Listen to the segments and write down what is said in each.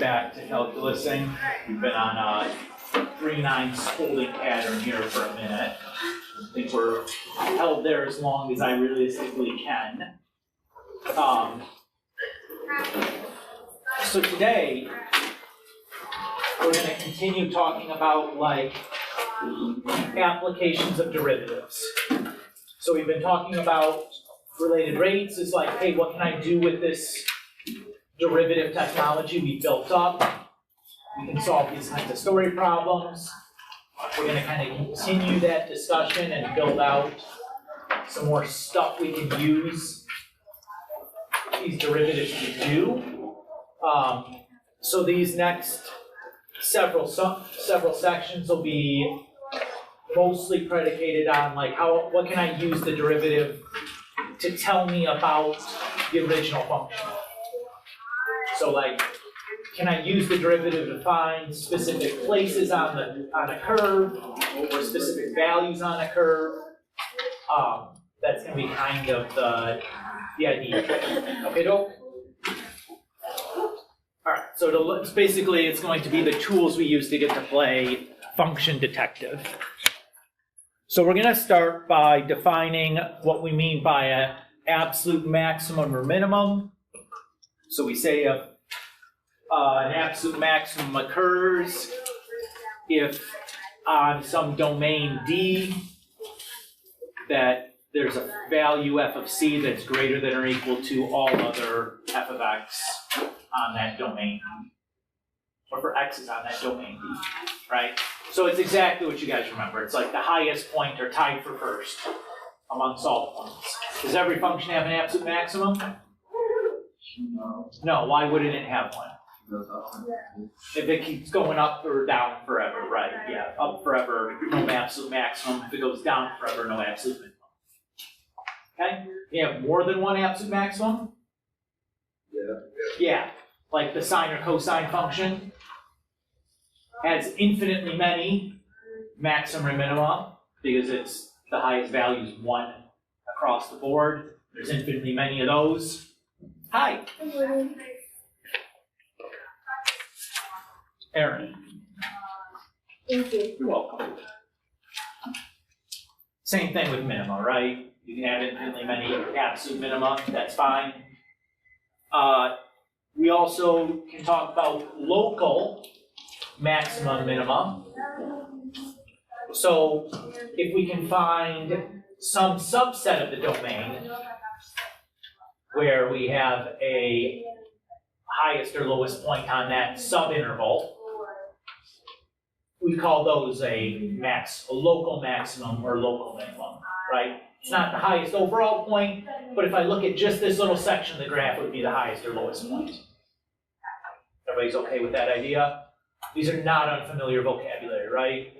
back to calculusing. We've been on a 3-9 scolding pattern here for a minute. I think we're held there as long as I realistically can. So today, we're going to continue talking about like applications of derivatives. So we've been talking about related rates. It's like, hey, what can I do with this derivative technology we built up? We can solve these kinds of story problems. We're going to kind of continue that discussion and build out some more stuff we can use these derivatives to do. So these next several sections will be mostly predicated on like what can I use the derivative to tell me about the original function. So like, can I use the derivative to find specific places on a curve or specific values on a curve? That's going to be kind of the idea. Okay, doke? All right, so it's going to be the tools we use to get to play function detective. So we're going to start by defining what we mean by an absolute maximum or minimum. So we say an absolute maximum occurs if on some domain D that there's a value f of c that's greater than or equal to all other f of x on that domain, or for x's on that domain D, right? So it's exactly what you guys remember. It's like the highest point are tied for first amongst all the points. Does every function have an absolute maximum? No, why wouldn't it have one? If it keeps going up or down forever, right? Yeah, up forever, no absolute maximum. If it goes down forever, no absolute minimum. Okay? You have more than one absolute maximum? Yeah, like the sine or cosine function has infinitely many maximum and minimum because it's the highest value is 1 across the board. There's infinitely many of those. Hi. Aaron. Thank you. You're welcome. Same thing with minima, right? You can have infinitely many absolute minima, that's fine. We also can talk about local maximum minimum. So if we can find some subset of the domain where we have a highest or lowest point on that subinterval, we call those a local maximum or local minimum, right? It's not the highest overall point, but if I look at just this little section of the graph, it would be the highest or lowest point. Everybody's okay with that idea? These are not unfamiliar vocabulary, right?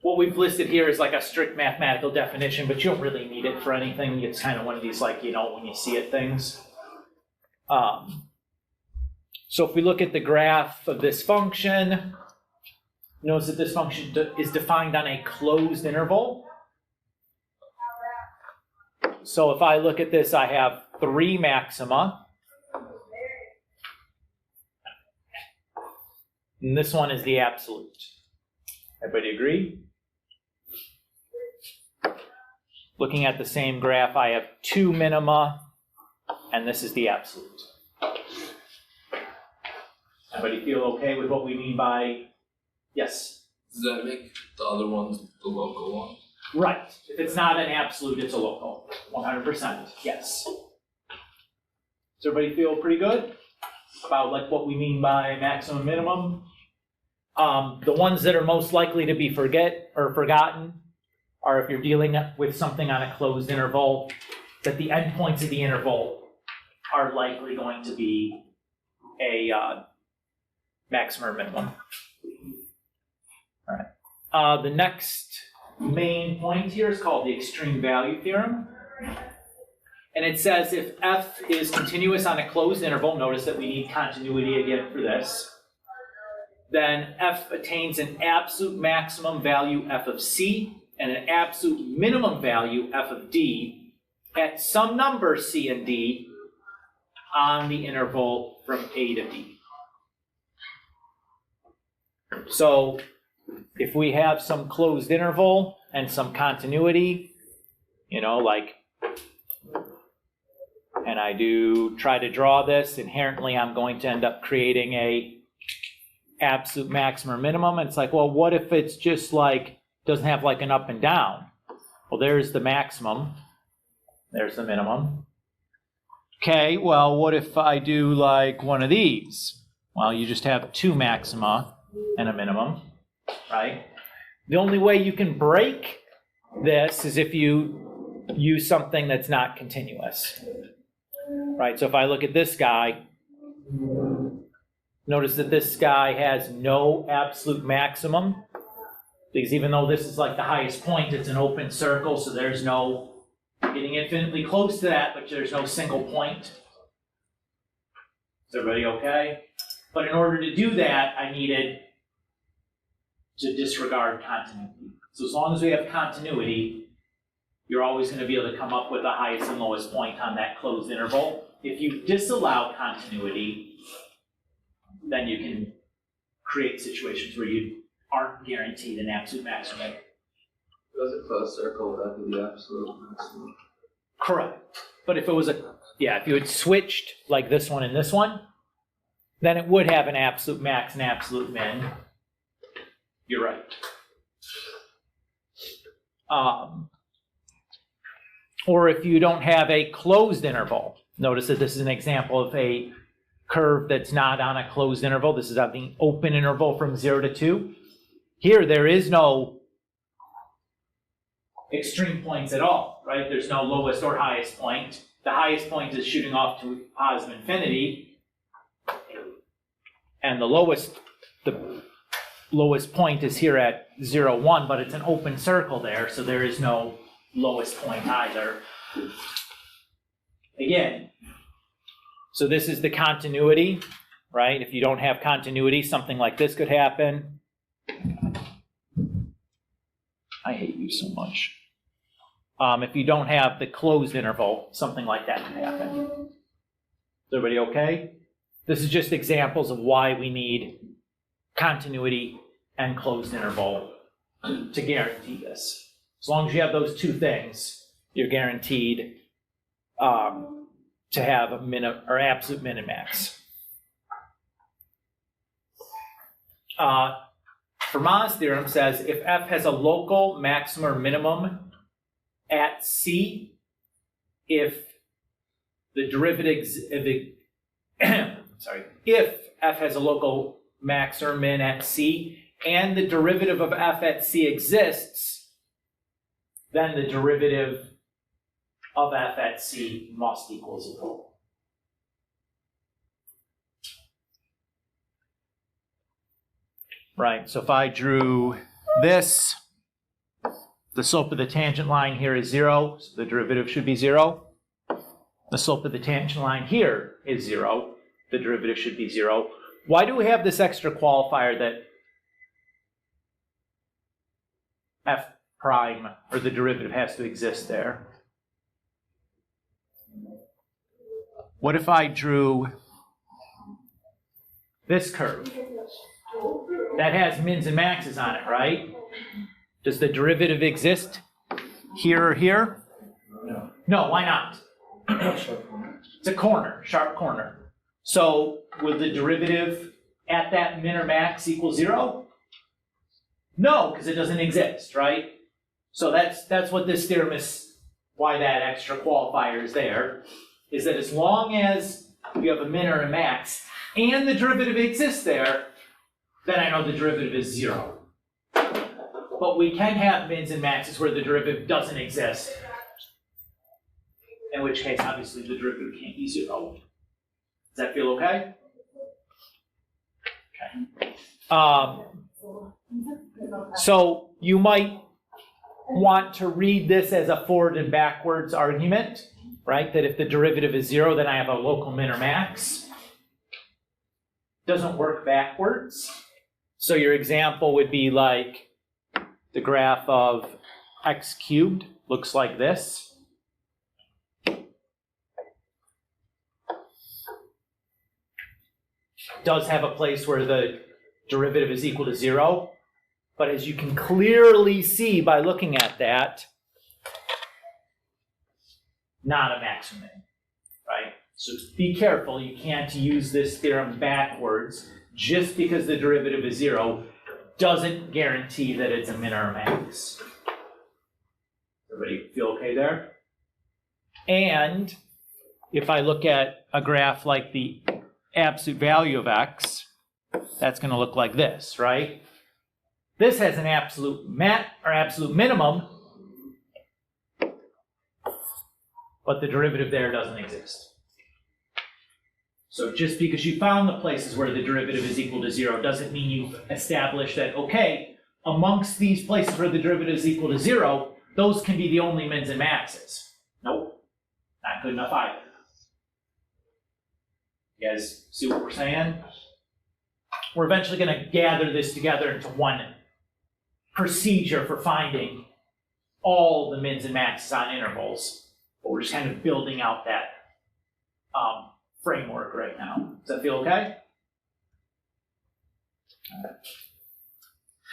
What we've listed here is like a strict mathematical definition, but you don't really need it for anything. It's kind of one of these like, when you see it things. So if we look at the graph of this function, notice that this function is defined on a closed interval. So if I look at this, I have 3 maxima. And this one is the absolute. Everybody agree? Looking at the same graph, I have 2 minima, and this is the absolute. Everybody feel okay with what we mean by, yes? Does that make the other ones the local one? Right. If it's not an absolute, it's a local. 100%, yes. Does everybody feel pretty good about like what we mean by maximum minimum? The ones that are most likely to be forgotten are if you're dealing with something on a closed interval, that the endpoints of the interval are likely going to be a maximum or minimum. All right. The next main point here is called the extreme value theorem. And it says if f is continuous on a closed interval, notice that we need continuity again for this, then f attains an absolute maximum value f of c and an absolute minimum value f of d at some number c and d on the interval from A to B. So if we have some closed interval and some continuity, you know, like, and I do try to draw this, inherently I'm going to end up creating a absolute maximum or minimum. And it's like, well, what if it's just like, doesn't have like an up and down? Well, there's the maximum. There's the minimum. Okay, well, what if I do like one of these? Well, you just have two maxima and a minimum, right? The only way you can break this is if you use something that's not continuous, right? So if I look at this guy, notice that this guy has no absolute maximum, because even though this is like the highest point, it's an open circle, so there's no getting infinitely close to that, but there's no single point. Is everybody okay? But in order to do that, I needed to disregard continuity. So as long as we have continuity, you're always going to be able to come up with the highest and lowest point on that closed interval. If you disallow continuity, then you can create situations where you aren't guaranteed an absolute maximum. Does a closed circle that could be absolute maximum? Correct. But if it was if you had switched like this one and this one, then it would have an absolute max and absolute min. You're right. Or if you don't have a closed interval, notice that this is an example of a curve that's not on a closed interval. This is on the open interval from 0 to 2. Here, there is no extreme points at all, right? There's no lowest or highest point. The highest point is shooting off to positive infinity. And the lowest point is here at 0, 1, but it's an open circle there, so there is no lowest point either. Again, so this is the continuity, right? If you don't have continuity, something like this could happen. I hate you so much. If you don't have the closed interval, something like that could happen. Is everybody okay? This is just examples of why we need continuity and closed interval to guarantee this. As long as you have those two things, you're guaranteed to have a min or absolute min and max. Fermat's theorem says if f has a local maximum or minimum at c, if the derivative if f has a local max or min at c and the derivative of f at c exists, then the derivative of f at c must equal 0. Right, so if I drew this, the slope of the tangent line here is 0, so the derivative should be 0. The slope of the tangent line here is 0, the derivative should be 0. Why do we have this extra qualifier that f prime, or the derivative, has to exist there? What if I drew this curve? That has mins and maxes on it, right? Does the derivative exist here or here? No. No, why not? It's a corner, sharp corner. So would the derivative at that min or max equal 0? No, because it doesn't exist, right? So that's what this theorem is, why that extra qualifier is there, is that as long as you have a min or a max and the derivative exists there, then I know the derivative is 0. But we can have mins and maxes where the derivative doesn't exist, in which case, obviously, the derivative can't be 0. Does that feel okay? Okay. So you might want to read this as a forward and backwards argument, right? That if the derivative is 0, then I have a local min or max. Doesn't work backwards. So your example would be like the graph of x cubed looks like this. does have a place where the derivative is equal to 0. But as you can clearly see by looking at that, not a maximum, right? So be careful, you can't use this theorem backwards. Just because the derivative is 0 doesn't guarantee that it's a min or a max. Everybody feel okay there? And if I look at a graph like the absolute value of x, that's going to look like this, right? This has an absolute absolute minimum, but the derivative there doesn't exist. So just because you found the places where the derivative is equal to 0 doesn't mean you've established that, okay, amongst these places where the derivative is equal to 0, those can be the only mins and maxes. Nope, not good enough either. You guys see what we're saying? We're eventually going to gather this together into one procedure for finding all the mins and maxes on intervals, but we're just kind of building out that framework right now. Does that feel okay?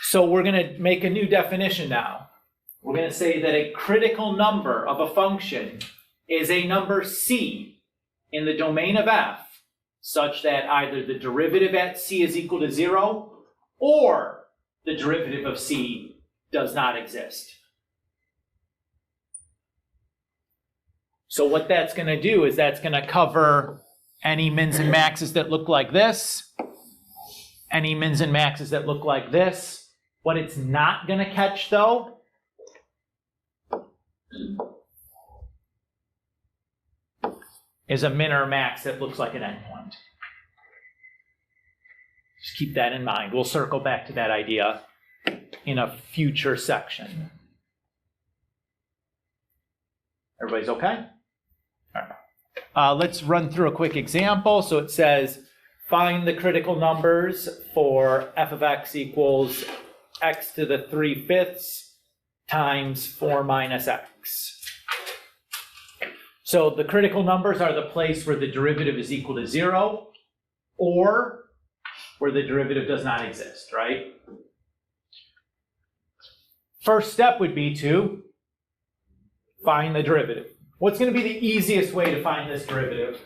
So we're going to make a new definition now. We're going to say that a critical number of a function is a number c in the domain of f such that either the derivative at c is equal to 0 or the derivative of c does not exist. So what that's going to do is that's going to cover any mins and maxes that look like this, any mins and maxes that look like this. What it's not going to catch, though, is a min or a max that looks like an endpoint. Just keep that in mind. We'll circle back to that idea in a future section. Everybody's okay? All right. Let's run through a quick example. So it says, find the critical numbers for f of x equals x to the 3/5 times 4 minus x. So the critical numbers are the place where the derivative is equal to 0 or where the derivative does not exist, right? First step would be to find the derivative. What's going to be the easiest way to find this derivative?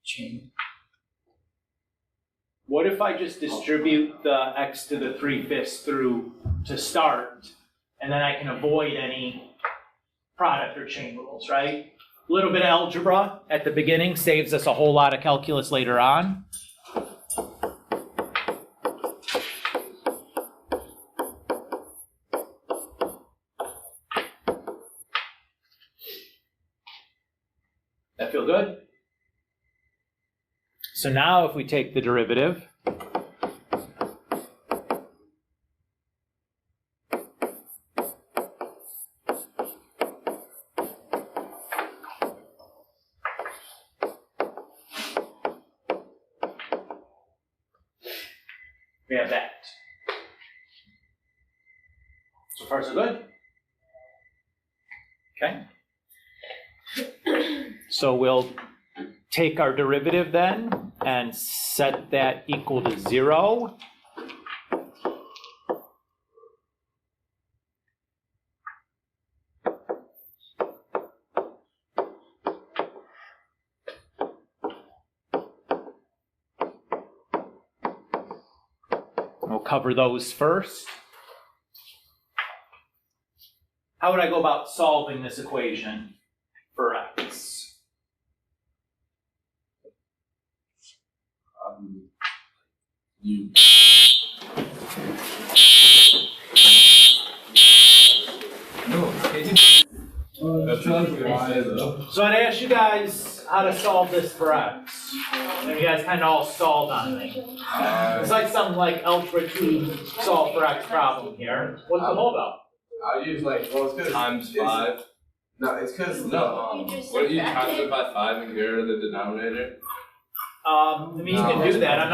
Chain. What if I just distribute the x to the 3/5 through to start, and then I can avoid any product or chain rules, right? A little bit of algebra at the beginning saves us a whole lot of calculus later on. That feel good? So now if we take the derivative, we have that. So far so good? Okay. So we'll take our derivative then and set that equal to 0. We'll cover those first. How would I go about solving this equation for x? So I'd ask you guys how to solve this for x. And you guys kind of all stalled on me. It's like some algebra 2 solve for x problem here. What's the holdup? I'll use it's because Times 5. No, it's because What if you times it by 5 and get rid of the denominator? I mean, you can do that.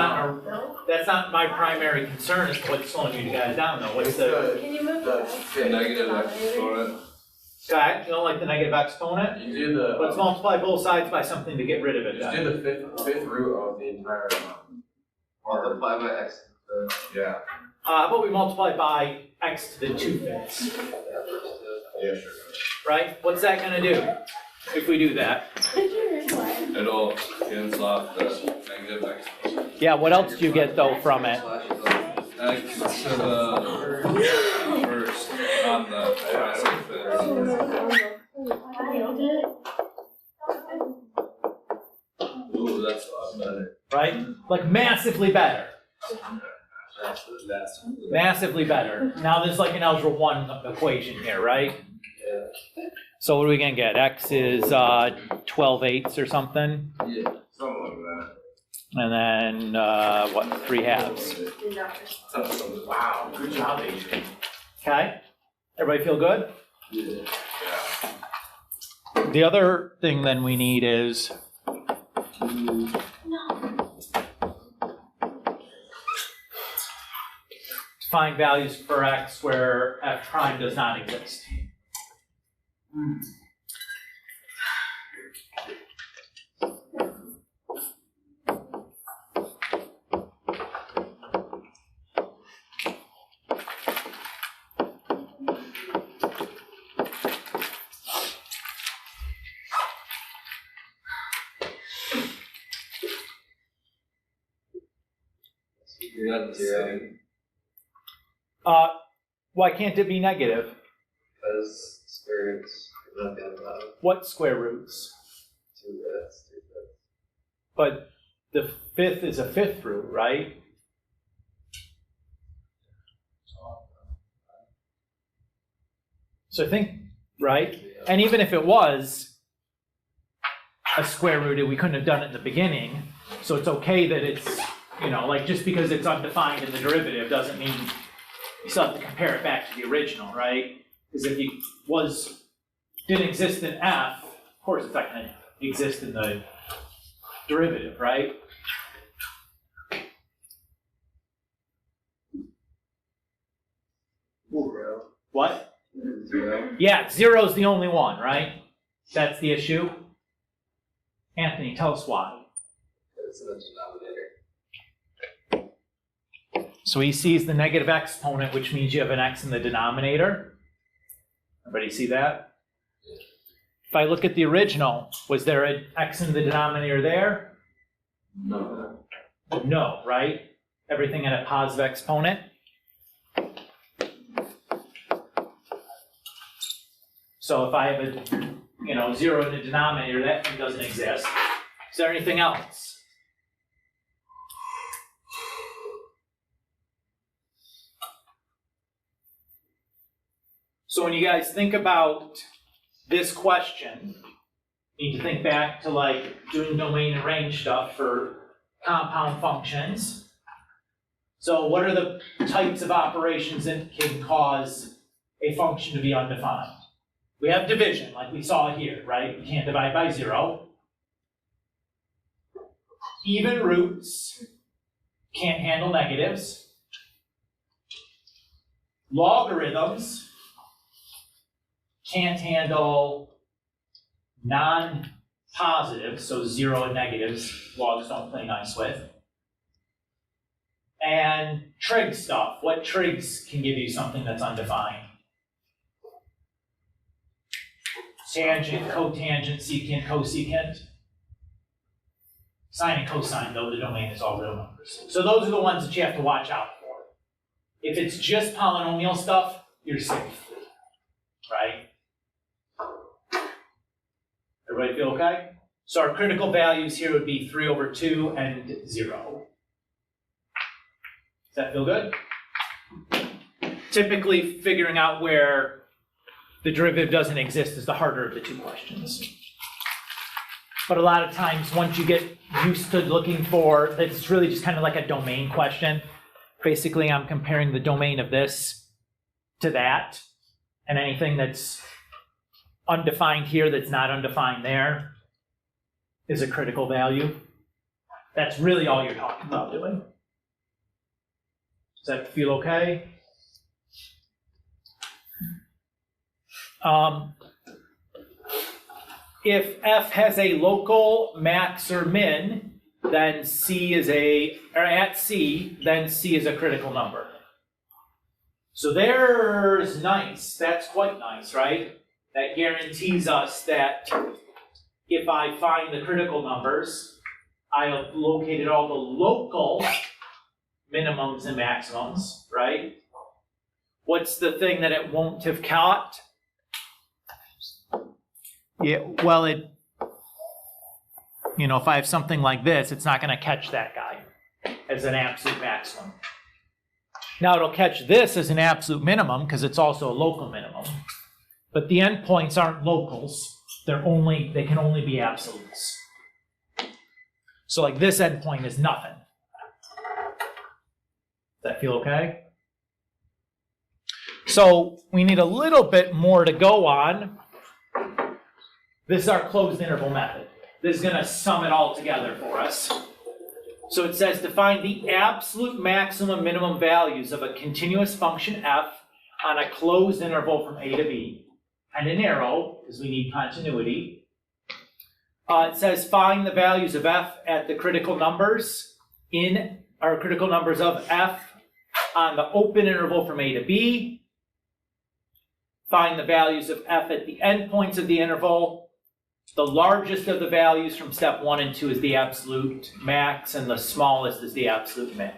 That's not my primary concern as to what's slowing you guys down, though. What's the? Can you move the that? Negative x exponent. Okay, you don't like the negative exponent? You do the. Let's multiply both sides by something to get rid of it Just then. do the fifth root of the entire Multiply by x. Yeah. How about we multiply by x to the 2/5, Yeah, sure. right? What's that gonna do if we do that? It'll cancel off the negative exponent. Yeah, what else do you get though from it? X to the first on the passive fifth. Ooh, that's a lot better. Right? Like massively better. That's Massively better. Now there's like an algebra 1 equation here, right? Yeah. So what are we gonna get? X is 12/8 or something? Yeah. Something like that. And then, what, 3/2? Wow, good job, Adrian. Okay? Everybody feel good? Yeah. Yeah. The other thing then we need is to find values for x where f prime does not exist. You got zero. Why can't it be negative? Because square roots are not gonna allow What square roots? 2/5. But the 5th is a 5th root, right? So I think, right? And even if it was a square root, we couldn't have done it in the beginning. So it's okay that it's, you know, like just because it's undefined in the derivative doesn't mean you still have to compare it back to the original, right? Because if it didn't exist in f, of course it's not going to exist in the derivative, right? Zero. What? Zero. Yeah, 0 is the only one, right? That's the issue. Anthony, tell us why. It's in the denominator. So he sees the negative exponent, which means you have an x in the denominator. Everybody see that? If I look at the original, was there an x in the denominator there? No. No, right? Everything had a positive exponent. So if I have a, 0 in the denominator, that doesn't exist. Is there anything else? So when you guys think about this question, you need to think back to like doing domain and range stuff for compound functions. So what are the types of operations that can cause a function to be undefined? We have division, like we saw here, right? We can't divide by 0. Even roots can't handle negatives. Logarithms can't handle non-positives, so 0 and negatives, logs don't play nice with. And trig stuff. What trigs can give you something that's undefined? Tangent, cotangent, secant, cosecant. Sine and cosine, though the domain is all real numbers. So those are the ones that you have to watch out for. If it's just polynomial stuff, you're safe, right? Everybody feel okay? So our critical values here would be 3/2 and 0. Does that feel good? Typically, figuring out where the derivative doesn't exist is the harder of the two questions. But a lot of times, once you get used to looking for, it's really just kind of like a domain question. Basically, I'm comparing the domain of this to that, and anything that's undefined here that's not undefined there is a critical value. That's really all you're talking about doing. Does that feel okay? if f has a local max or min, then at C, then C is a critical number. So there's nice, that's quite nice, right? That guarantees us that if I find the critical numbers, I have located all the local minimums and maximums, right? What's the thing that it won't have caught? Yeah, well, if I have something like this, it's not gonna catch that guy as an absolute maximum. Now it'll catch this as an absolute minimum because it's also a local minimum. But the endpoints aren't locals, they can only be absolutes. So like this endpoint is nothing. Does that feel okay? So we need a little bit more to go on. This is our closed interval method. This is going to sum it all together for us. So it says to find the absolute maximum minimum values of a continuous function f on a closed interval from a to b. And an arrow, because we need continuity. It says find the values of f at the critical numbers critical numbers of f on the open interval from a to b. Find the values of f at the endpoints of the interval. The largest of the values from step 1 and 2 is the absolute max, and the smallest is the absolute min.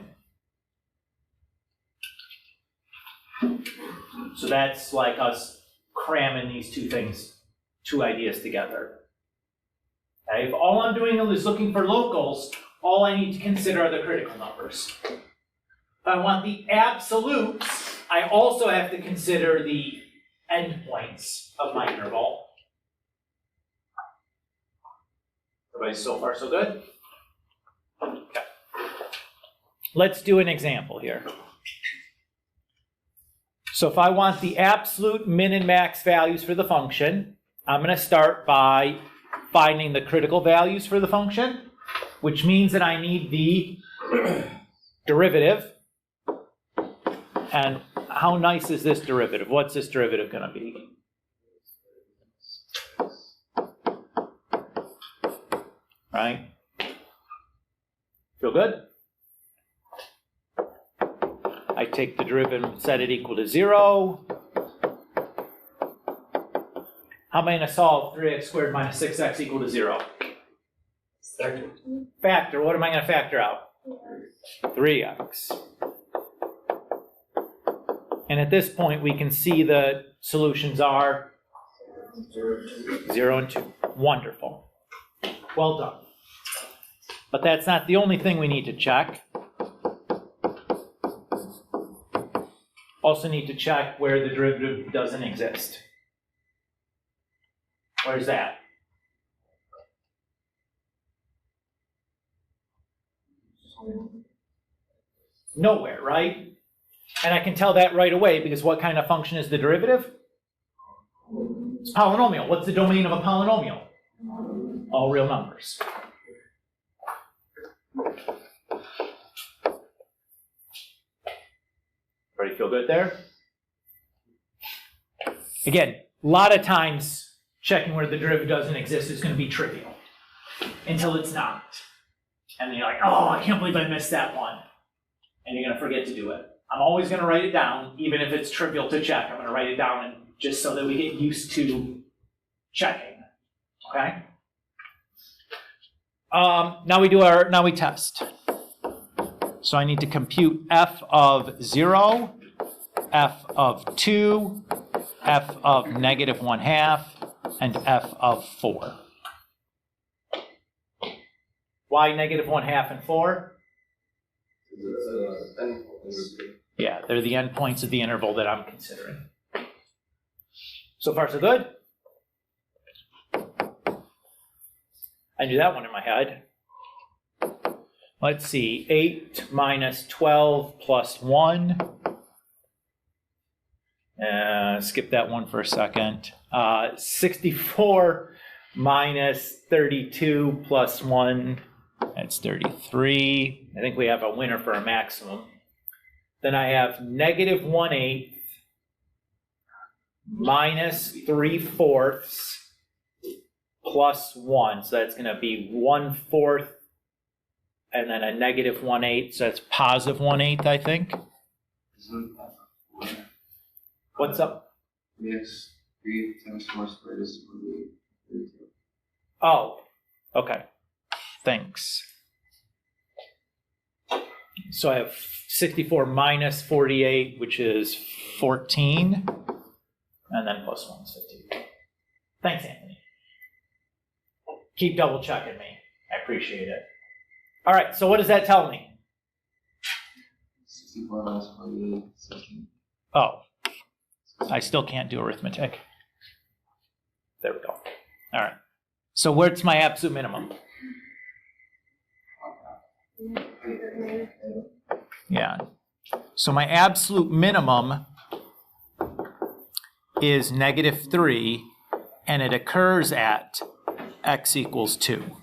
So that's like us cramming these two ideas together. Okay, if all I'm doing is looking for locals, all I need to consider are the critical numbers. If I want the absolutes, I also have to consider the endpoints of my interval. Everybody so far so good? Okay. Let's do an example here. So if I want the absolute min and max values for the function, I'm going to start by finding the critical values for the function, which means that I need the derivative. And how nice is this derivative? What's this derivative going to be? Right? Feel good? I take the derivative, set it equal to 0. How am I going to solve 3x squared minus 6x equal to 0? Factor. What am I going to factor out? 3x. And at this point, we can see the solutions are 0 and 2. Wonderful. Well done. But that's not the only thing we need to check. Also need to check where the derivative doesn't exist. Where's that? Nowhere, right? And I can tell that right away because what kind of function is the derivative? It's polynomial. What's the domain of a polynomial? All real numbers. Everybody feel good there? Again, a lot of times checking where the derivative doesn't exist is going to be trivial until it's not. And then you're like, oh, I can't believe I missed that one. And you're going to forget to do it. I'm always going to write it down, even if it's trivial to check. I'm going to write it down and just so that we get used to checking. Okay? Now we test. So I need to compute f of 0, f of 2, f of negative 1/2, and f of 4. Why negative 1/2 and 4? Yeah, they're the endpoints of the interval that I'm considering. So far, so good? I knew that one in my head. Let's see, 8 minus 12 plus 1. Skip that one for a second. 64 minus 32 plus 1, that's 33. I think we have a winner for a maximum. Then I have negative 1/8 minus 3/4 plus 1, so that's going to be 1/4, and then a negative 1/8, so that's positive 1/8, I think. What's up? Yes, 3 times 4 squared is 48. Oh, okay. Thanks. So I have 64 minus 48, which is 14, and then plus 1 is 15. Thanks, Anthony. Keep double checking me. I appreciate it. All right, so what does that tell me? 64 minus 48, 16. Oh, I still can't do arithmetic. There we go. All right. So where's my absolute minimum? Yeah. So my absolute minimum is -3, and it occurs at x equals 2.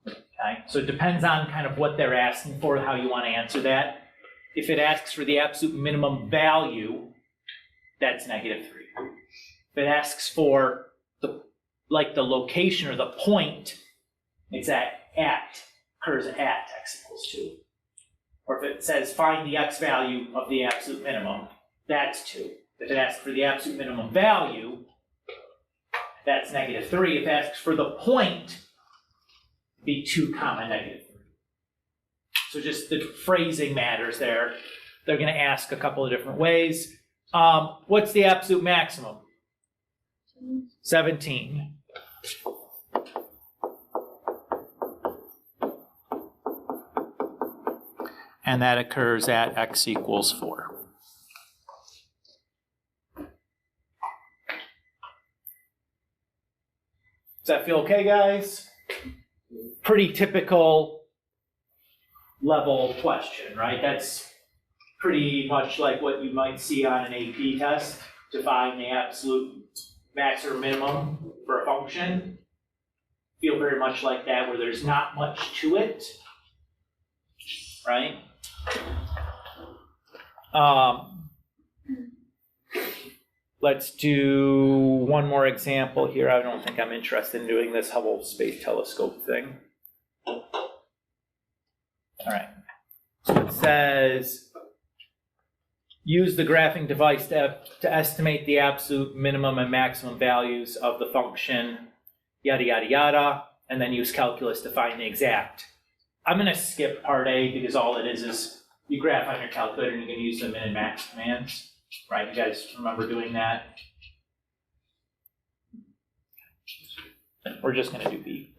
Okay, so it depends on kind of what they're asking for, how you want to answer that. If it asks for the absolute minimum value, that's -3. If it asks for the location or the point, it's occurs at x equals 2. Or if it says find the x value of the absolute minimum, that's 2. If it asks for the absolute minimum value, that's -3. If it asks for the point, it'd be 2 comma -3. So just the phrasing matters there. They're going to ask a couple of different ways. What's the absolute maximum? 17. And that occurs at x equals 4. Does that feel okay, guys? Pretty typical level question, right? That's pretty much like what you might see on an AP test to find the absolute max or minimum for a function. Feel very much like that, where there's not much to it, right? Let's do one more example here. I don't think I'm interested in doing this Hubble Space Telescope thing. All right. So it says, use the graphing device to estimate the absolute minimum and maximum values of the function, yada, yada, yada, and then use calculus to find the exact. I'm going to skip part A because all it is you graph on your calculator and you can use the min and max commands. Right, you guys remember doing that? We're just going to do B.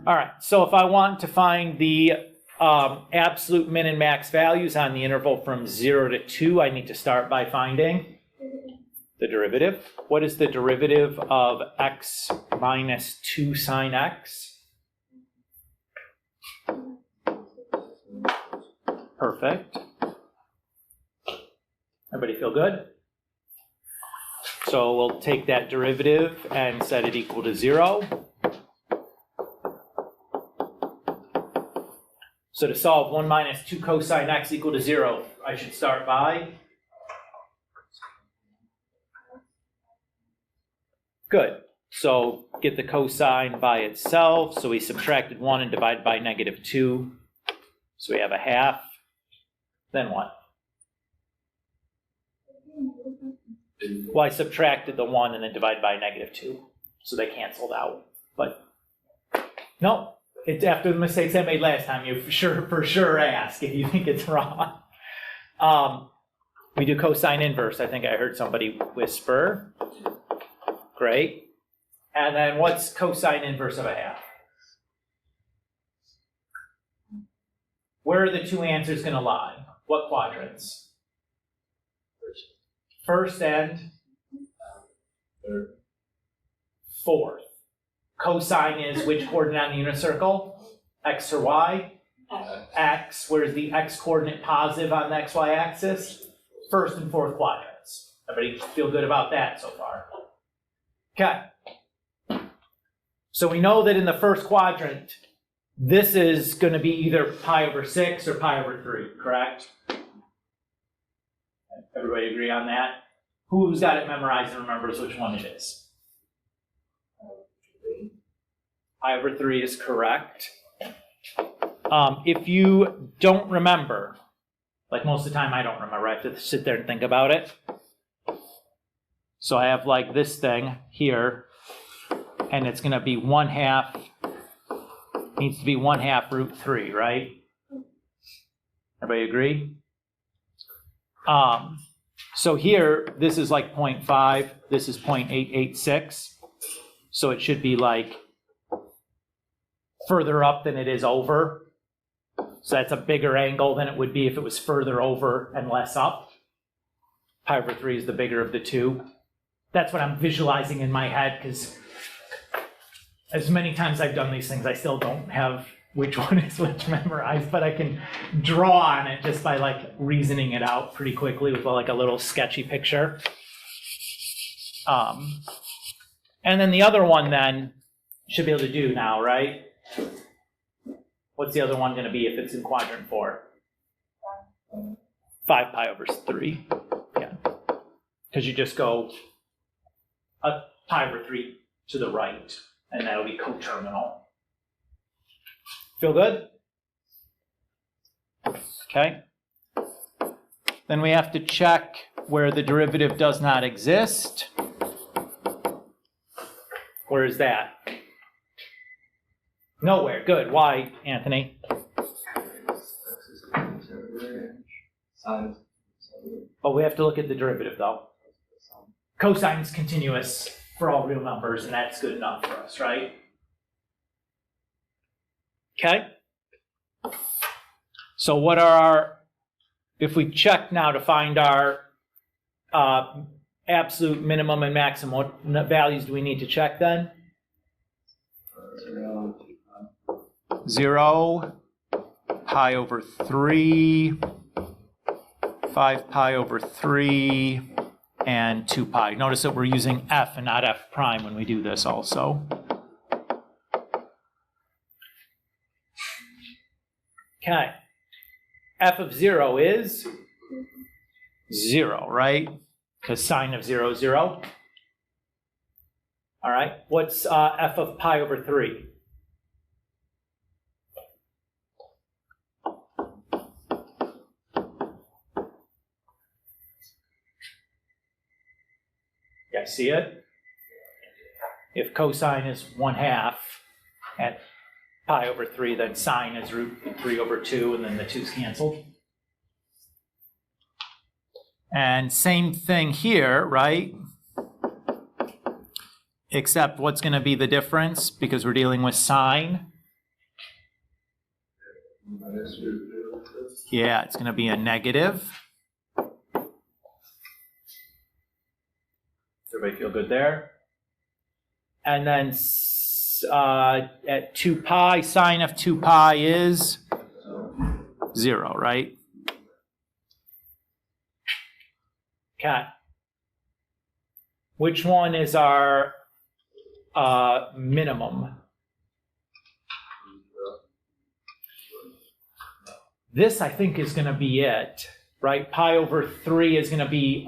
All right, so if I want to find the absolute min and max values on the interval from 0 to 2, I need to start by finding the derivative. What is the derivative of x minus 2 sine x? Perfect. Everybody feel good? So we'll take that derivative and set it equal to 0. So to solve 1 minus 2 cosine x equal to 0, I should start by? Good. So get the cosine by itself. So we subtracted 1 and divided by -2. So we have a half. Then what? Well, I subtracted the 1 and then divided by -2. So they canceled out. But no, it's after the mistakes I made last time. You for sure ask if you think it's wrong. We do cosine inverse. I think I heard somebody whisper. Great. And then what's cosine inverse of a half? Where are the two answers going to lie? What quadrants? First and fourth. Cosine is which coordinate on the unit circle? X or Y? X. Where's the X coordinate positive on the XY axis? First and fourth quadrants. Everybody feel good about that so far? Okay. So we know that in the first quadrant, this is going to be either pi over 6 or pi over 3, correct? Everybody agree on that? Who's got it memorized and remembers which one it is? Pi over 3 is correct. If you don't remember, like most of the time I don't remember, I have to sit there and think about it. So I have like this thing here, and it's going to be 1/2, needs to be 1/2 root 3, right? Everybody agree? So here, this is like 0.5, this is 0.886. So it should be like further up than it is over. So that's a bigger angle than it would be if it was further over and less up. Pi over 3 is the bigger of the two. That's what I'm visualizing in my head, because as many times I've done these things, I still don't have which one is which memorized, but I can draw on it just by like reasoning it out pretty quickly with like a little sketchy picture. And then the other one then should be able to do now, right? What's the other one going to be if it's in quadrant 4? 5 pi over 3. Yeah. Because you just go a pi over 3 to the right, and that'll be coterminal. Feel good? Okay. Then we have to check where the derivative does not exist. Where is that? Nowhere. Good. Why, Anthony? Oh, we have to look at the derivative, though. Cosine is continuous for all real numbers, and that's good enough for us, right? Okay? So what are our, if we check now to find our absolute minimum and maximum, what values do we need to check then? 0, pi over 3, 5 pi over 3, and 2 pi. Notice that we're using f and not f prime when we do this also. Okay. F of 0 is 0, right? Because sine of 0 is 0. All right. What's f of pi over 3? You guys see it? If cosine is 1/2 at pi over 3, then sine is root 3 over 2, and then the 2's canceled. And same thing here, right? Except what's going to be the difference, because we're dealing with sine? Yeah, it's going to be a negative. Everybody feel good there? And then at 2 pi, sine of 2 pi is 0, right? Okay. Which one is our minimum? This, I think, is going to be it, right? Pi over 3 is going to be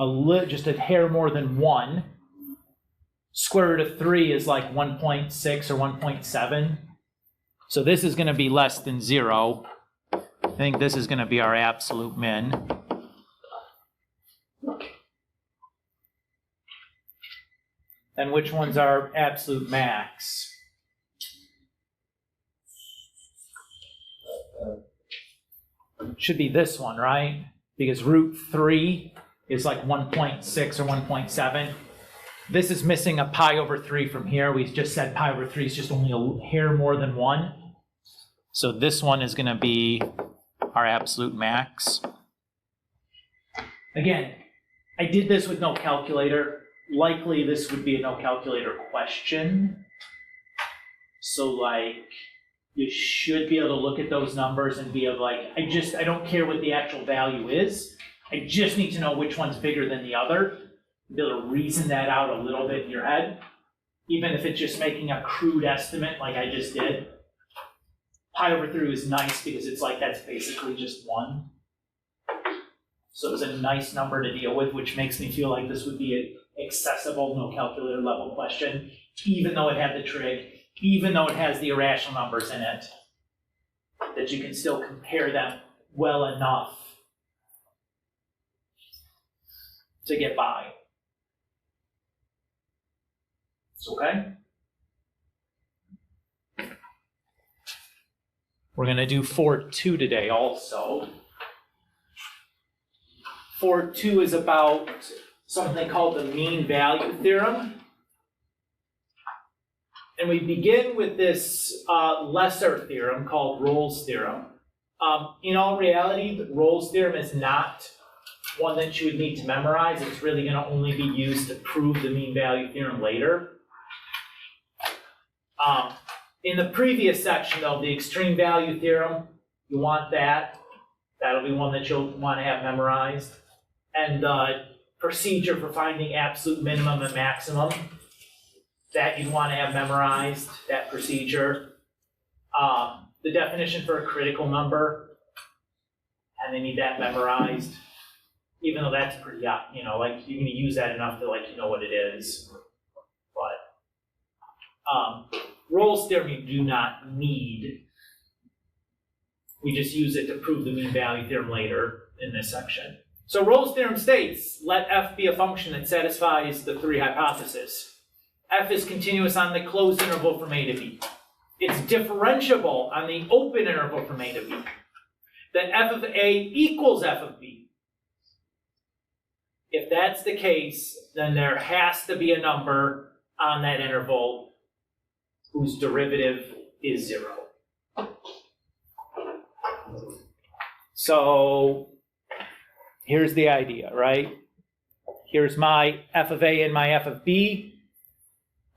just a hair more than 1. Square root of 3 is like 1.6 or 1.7. So this is going to be less than 0. I think this is going to be our absolute min. And which one's our absolute max? Should be this one, right? Because root 3 is like 1.6 or 1.7. This is missing a pi over 3 from here. We just said pi over 3 is just only a hair more than 1. So this one is going to be our absolute max. Again, I did this with no calculator. Likely this would be a no calculator question. So like, you should be able to look at those numbers and be able to like, I don't care what the actual value is. I just need to know which one's bigger than the other. Be able to reason that out a little bit in your head, even if it's just making a crude estimate like I just did. Pi over 3 is nice because it's like that's basically just 1. So it's a nice number to deal with, which makes me feel like this would be an accessible, no calculator level question, even though it had the trig, even though it has the irrational numbers in it, that you can still compare them well enough to get by. It's okay? We're going to do 4.2 today also. 4.2 is about something called the mean value theorem. And we begin with this lesser theorem called Rolle's theorem. In all reality, the Rolle's theorem is not one that you would need to memorize. It's really going to only be used to prove the mean value theorem later. In the previous section, though, the extreme value theorem, you want that. That'll be one that you'll want to have memorized. And procedure for finding absolute minimum and maximum, that you'd want to have memorized, that procedure. The definition for a critical number, and they need that memorized. Even though that's pretty, like you're going to use that enough to know what it is. But Rolle's theorem you do not need. We just use it to prove the mean value theorem later in this section. So Rolle's theorem states, let f be a function that satisfies the three hypotheses. F is continuous on the closed interval from a to b. It's differentiable on the open interval from a to b. That f of a equals f of b. If that's the case, then there has to be a number on that interval whose derivative is 0. So here's the idea, right? Here's my f of a and my f of b.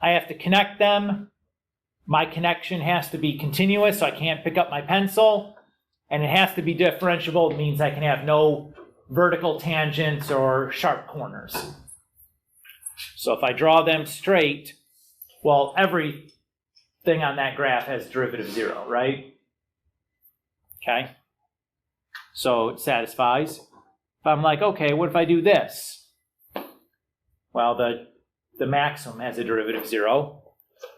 I have to connect them. My connection has to be continuous, so I can't pick up my pencil. And it has to be differentiable. It means I can have no vertical tangents or sharp corners. So if I draw them straight, well, everything on that graph has derivative 0, right? Okay. So it satisfies. If I'm like, okay, what if I do this? Well, the maximum has a derivative 0.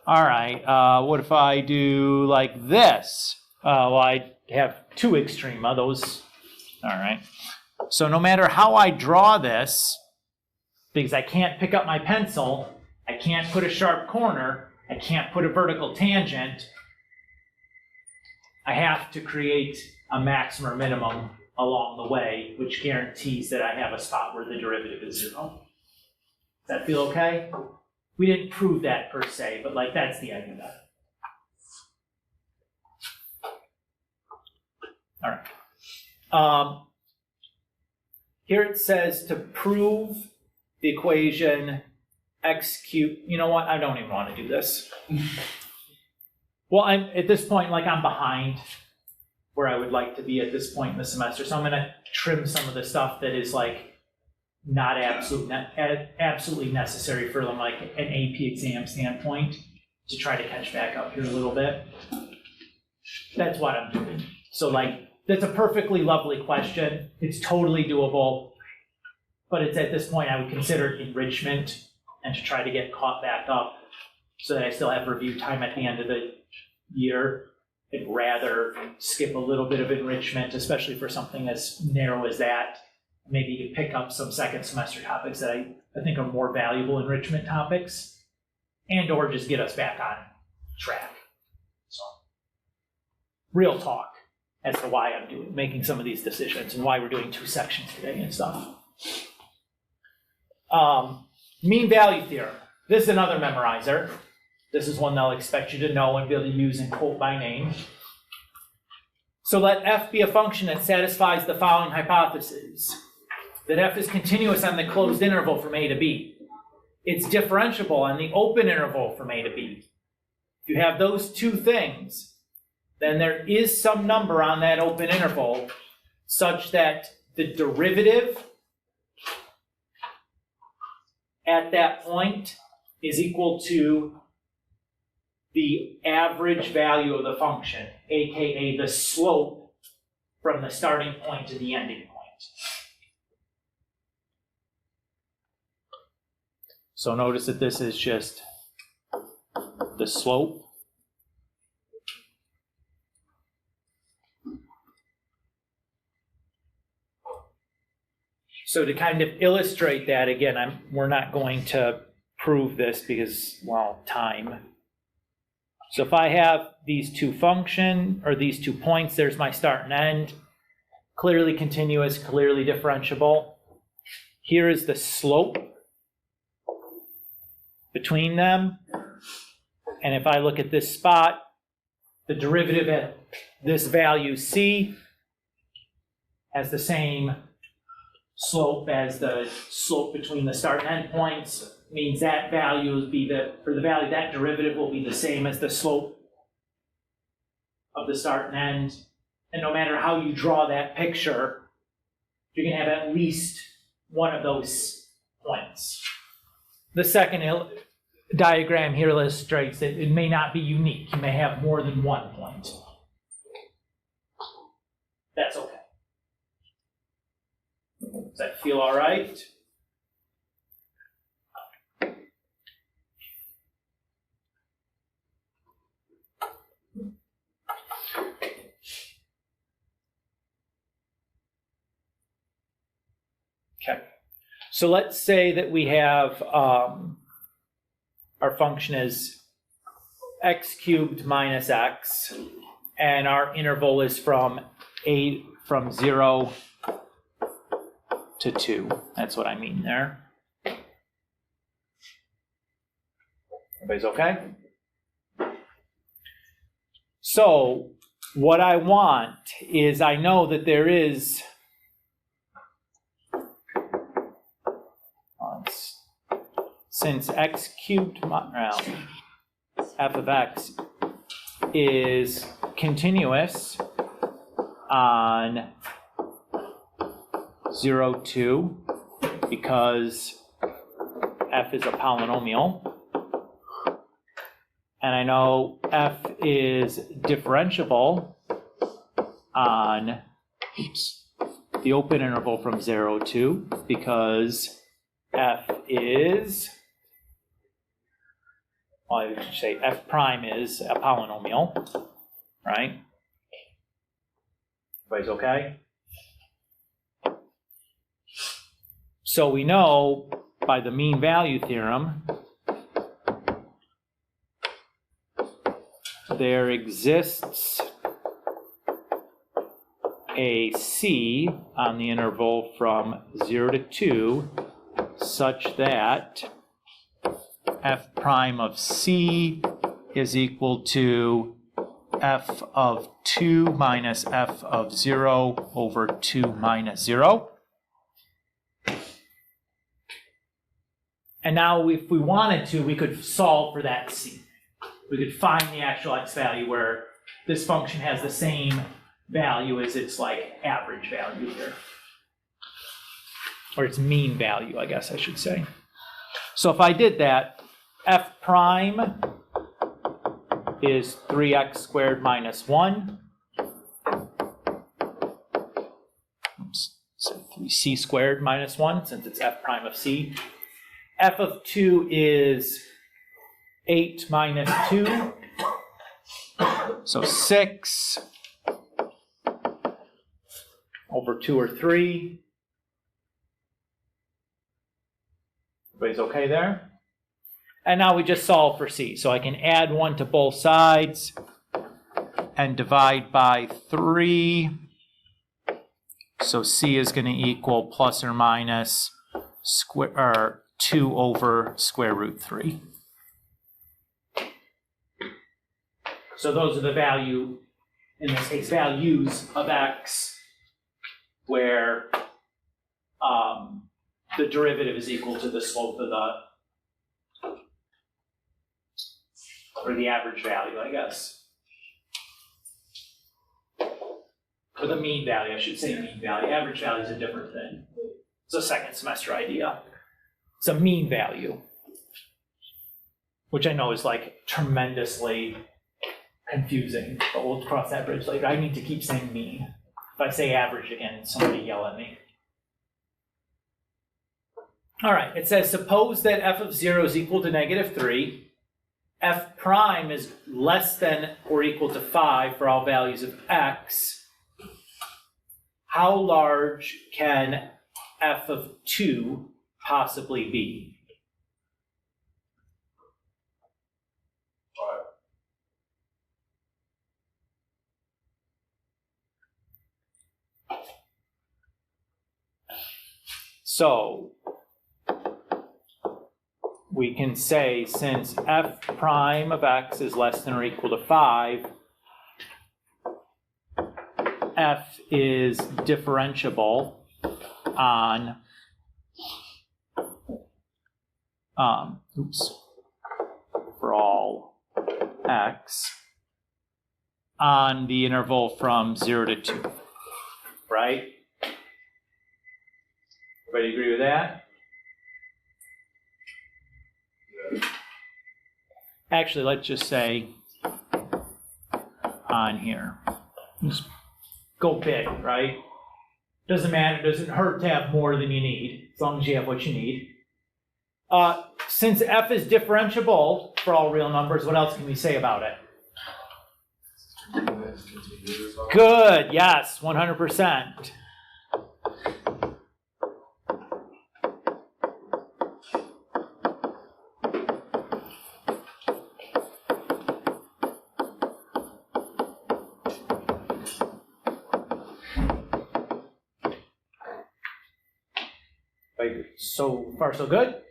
All right, what if I do like this? Well, I have two extrema, those, all right. So no matter how I draw this, because I can't pick up my pencil, I can't put a sharp corner, I can't put a vertical tangent, I have to create a maximum or minimum along the way, which guarantees that I have a spot where the derivative is 0. Does that feel okay? We didn't prove that per se, but that's the idea of that. All right. Here it says to prove the equation x cubed. You know what? I don't even want to do this. Well, I'm at this point, I'm behind where I would like to be at this point in the semester. So I'm going to trim some of the stuff that is not absolutely necessary for an AP exam standpoint to try to catch back up here a little bit. That's what I'm doing. So that's a perfectly lovely question. It's totally doable, but it's at this point I would consider it enrichment and to try to get caught back up so that I still have review time at the end of the year. I'd rather skip a little bit of enrichment, especially for something as narrow as that. Maybe you could pick up some second semester topics that I think are more valuable enrichment topics, and or just get us back on track. So, real talk as to why I'm making some of these decisions and why we're doing 2 sections today and stuff. Mean value theorem. This is another memorizer. This is one they'll expect you to know and be able to use and quote by name. So let f be a function that satisfies the following hypotheses. That f is continuous on the closed interval from a to b. It's differentiable on the open interval from a to b. If you have those two things, then there is some number on that open interval such that the derivative at that point is equal to the average value of the function, aka the slope from the starting point to the ending point. So notice that this is just the slope So to kind of illustrate that, again, we're not going to prove this because, well, time. So if I have these two these 2 points, there's my start and end, clearly continuous, clearly differentiable. Here is the slope between them. And if I look at this spot, the derivative at this value C has the same slope as the slope between the start and end points, means that value will be that derivative will be the same as the slope of the start and end. And no matter how you draw that picture, you're going to have at least one of those points. The second diagram here illustrates that it may not be unique. You may have more than one point. That's okay. Does that feel all right? Okay. So let's say that we have our function is x cubed minus x, and our interval is from 0 to 2. That's what I mean there. Everybody's okay? So what I want is, I know that there is since x cubed f of x is continuous on 0, 2, because f is a polynomial, and I know f is differentiable on the open interval from 0, 2, because f is, well, I should say f prime is a polynomial, right? Everybody's okay? So we know by the mean value theorem there exists a C on the interval from 0 to 2 such that f prime of C is equal to f of 2 minus f of 0 over 2 minus 0. And now if we wanted to, we could solve for that C. We could find the actual x value where this function has the same value as its like average value here. Or its mean value, I guess I should say. So if I did that, f prime is 3x squared minus 1. Oops, so 3c squared minus 1, since it's f prime of c. F of 2 is 8 minus 2, so 6 over 2 or 3. Everybody's okay there? And now we just solve for c. So I can add 1 to both sides and divide by 3. So c is going to equal plus or minus 2 over square root 3. So those are the value, in this case, values of x, where the derivative is equal to the slope of or the average value, I guess. Or the mean value, I should say mean value. Average value is a different thing. It's a second semester idea. It's a mean value, which I know is like tremendously confusing, but we'll cross that bridge later. I need to keep saying mean. If I say average again, somebody yell at me. All right, it says suppose that f of 0 is equal to -3, f prime is less than or equal to 5 for all values of x. How large can f of 2 possibly be? So we can say since f prime of x is less than or equal to 5, f is differentiable on for all x on the interval from 0 to 2, right? Everybody agree with that? Actually, let's just say on here. Just go big, right? Doesn't matter, doesn't hurt to have more than you need, as long as you have what you need. Since f is differentiable for all real numbers, what else can we say about it? Good, yes, 100%. So far, so good?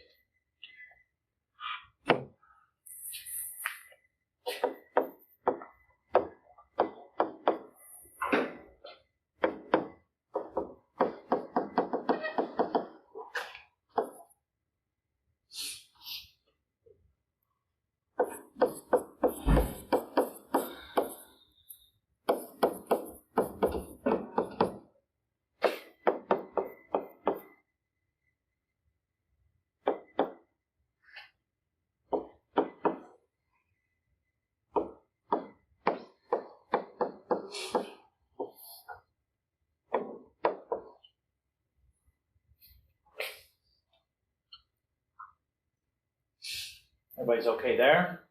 Everybody's okay there?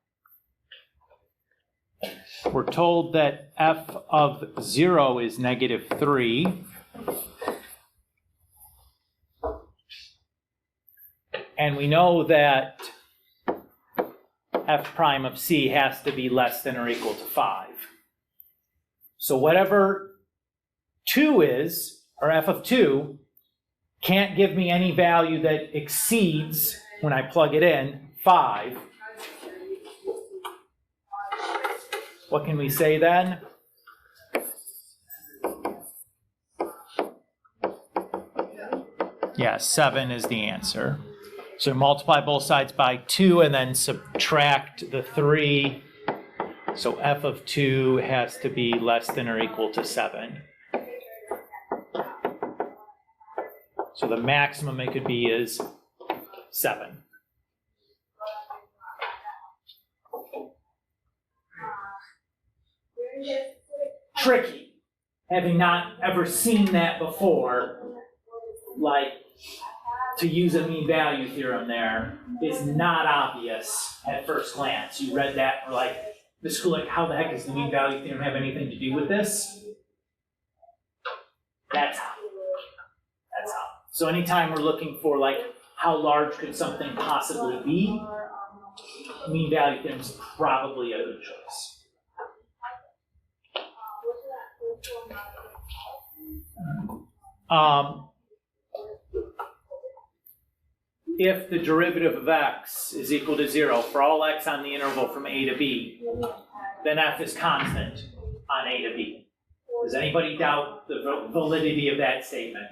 We're told that f of 0 is -3. And we know that f prime of c has to be less than or equal to 5. So whatever 2 is, or f of 2, can't give me any value that exceeds, when I plug it in, 5. What can we say then? Yeah, 7 is the answer. So multiply both sides by 2 and then subtract the 3. So f of 2 has to be less than or equal to 7. So the maximum it could be is 7. Tricky. Having not ever seen that before, like, to use a mean value theorem there is not obvious at first glance. You read that and were like, the school, like, how the heck does the mean value theorem have anything to do with this? That's how. That's how. So anytime we're looking for, like, how large could something possibly be, mean value theorem is probably a good choice. If the derivative of x is equal to 0 for all x on the interval from a to b, then f is constant on a to b. Does anybody doubt the validity of that statement?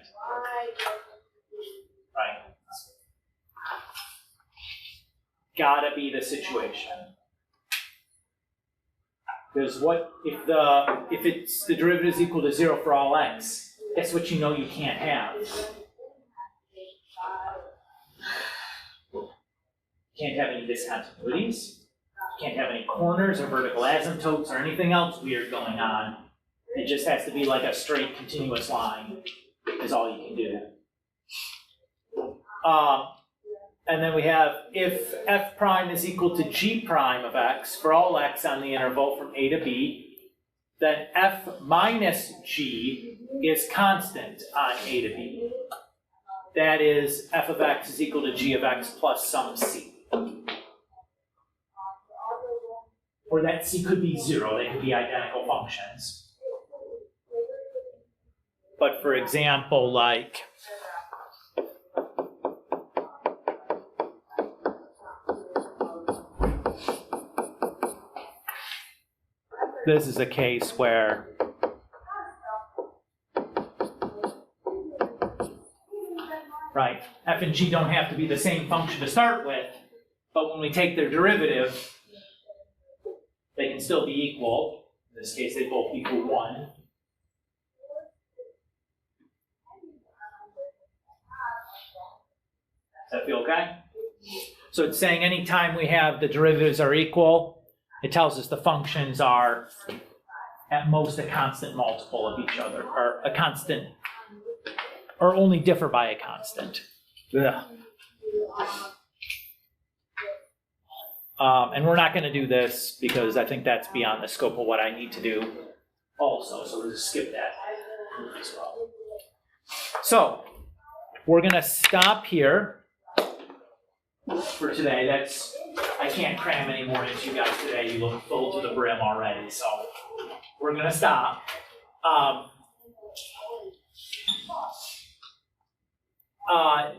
Right. Gotta be the situation. Because what if it's the derivative is equal to 0 for all x? Guess what you know you can't have? Can't have any discontinuities. Can't have any corners or vertical asymptotes or anything else weird going on. It just has to be like a straight continuous line is all you can do. And then we have if f prime is equal to g prime of x for all x on the interval from a to b, then f minus g is constant on a to b. that is f of x is equal to g of x plus some c. Or that c could be 0, they could be identical functions. But for example, like, this is a case where right, f and g don't have to be the same function to start with, but when we take their derivative, they can still be equal. In this case, they both equal 1. Does that feel okay? So it's saying anytime we have the derivatives are equal, it tells us the functions are at most a constant multiple of each other, or a constant, or only differ by a constant. Ugh. And we're not going to do this because I think that's beyond the scope of what I need to do also, so we'll just skip that as well. So we're going to stop here for today. I can't cram any more into you guys today. You look full to the brim already, so we're going to stop.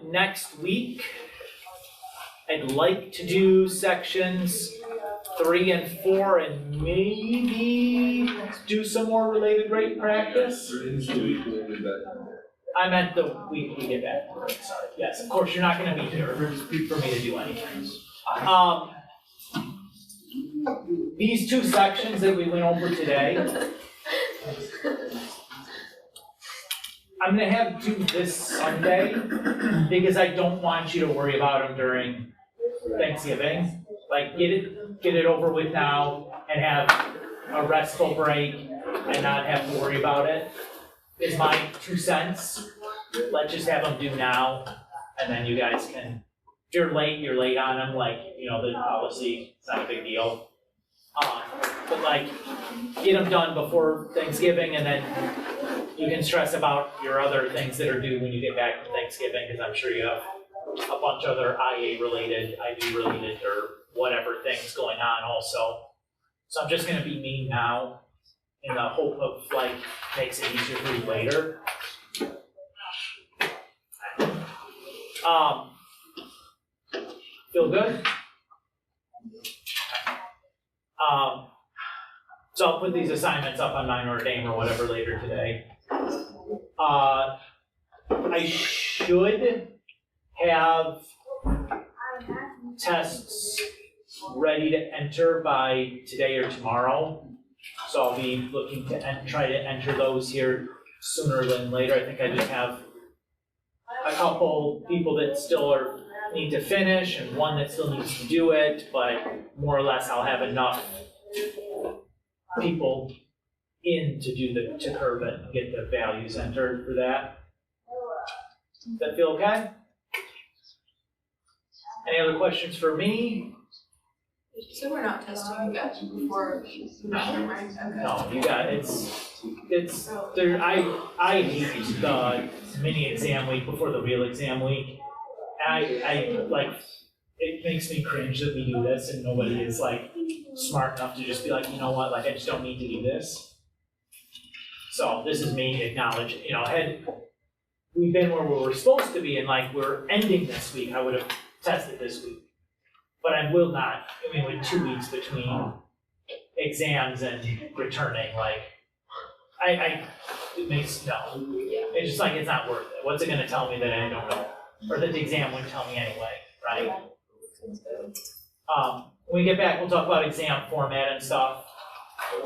Next week, I'd like to do sections 3 and 4 and maybe do some more related rate practice. I meant the week we get back to work, sorry. Yes, of course, you're not going to be here for me to do anything. These 2 sections that we went over today, I'm going to have to do this Sunday because I don't want you to worry about them during Thanksgiving. Like, get it over with now and have a restful break and not have to worry about it. Is my 2 cents. Let's just have them do now, and then you guys can, if you're late on them, like, you know, the policy, it's not a big deal. But like, get them done before Thanksgiving, and then you can stress about your other things that are due when you get back from Thanksgiving, because I'm sure you have a bunch of other IA related, IB related, or whatever things going on also. So I'm just gonna be mean now in the hope of like, makes it easier for you later. Feel good? So I'll put these assignments up on Nine or Dame or whatever later today. I should have tests ready to enter by today or tomorrow. So I'll be looking to try to enter those here sooner than later. I think I just have a couple people that still need to finish and one that still needs to do it, but more or less I'll have enough people in to curve it and get the values entered for that. Does that feel okay? Any other questions for me? So we're not testing you guys before semester, right? Okay. No, you got it's there. I hate the mini exam week before the real exam week. I like, it makes me cringe that we do this and nobody is like smart enough to just be like, you know what, like I just don't need to do this. So this is me acknowledging, you know, had we been where we were supposed to be and like we're ending this week, I would have tested this week. But I will not, I mean, with 2 weeks between exams and returning, like, it makes, no. It's just like, it's not worth it. What's it gonna tell me that I don't know? Or that the exam wouldn't tell me anyway, right? When we get back, we'll talk about exam format and stuff.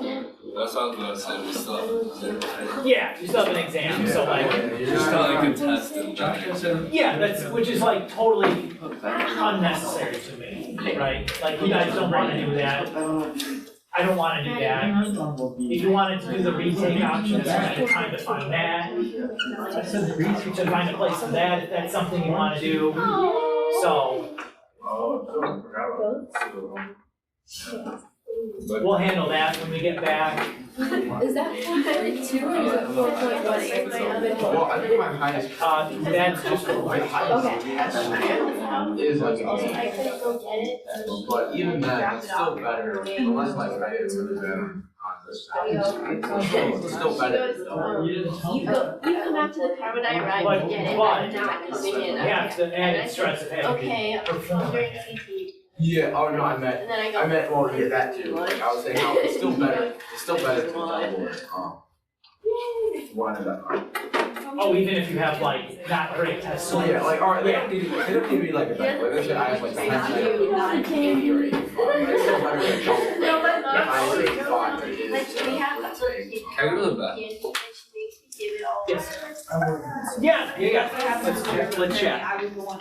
That's what I was gonna say, we still have an exam, right? Yeah, you still have an exam, so like, Just kinda like a test and then. yeah, which is like totally unnecessary to me, right? Like, you guys don't wanna do that. I don't wanna do that. If you wanted to do the retake option, spend time to find that. To find a place for that, if that's something you wanna do. So, we'll handle that when we get back. Is that 4.2 or is it 4.18? Well, I think my highest. That's just. My highest test is like I couldn't go get it. but even then, it's still better. The less like I had really been on this side. It's still better. You come out to the carbon diagram and get it, but not coming in. Yeah, it's the added stress of having. Okay, I'm during CT, Yeah, oh no, I meant, and then I go. well, yeah, that too, like, I was saying how it's still better to double, one and that. Oh, even if you have like not great test So scores. yeah, like, alright, they don't need to be like a better, like, let's say I have like a 10, like, 80 or 85, but it's still better than double. No, but If I was 85, it is. like we have let's some say, kids. Can I go to the back? And she makes me give it all. Yes. Yeah, let's chat. I was the one.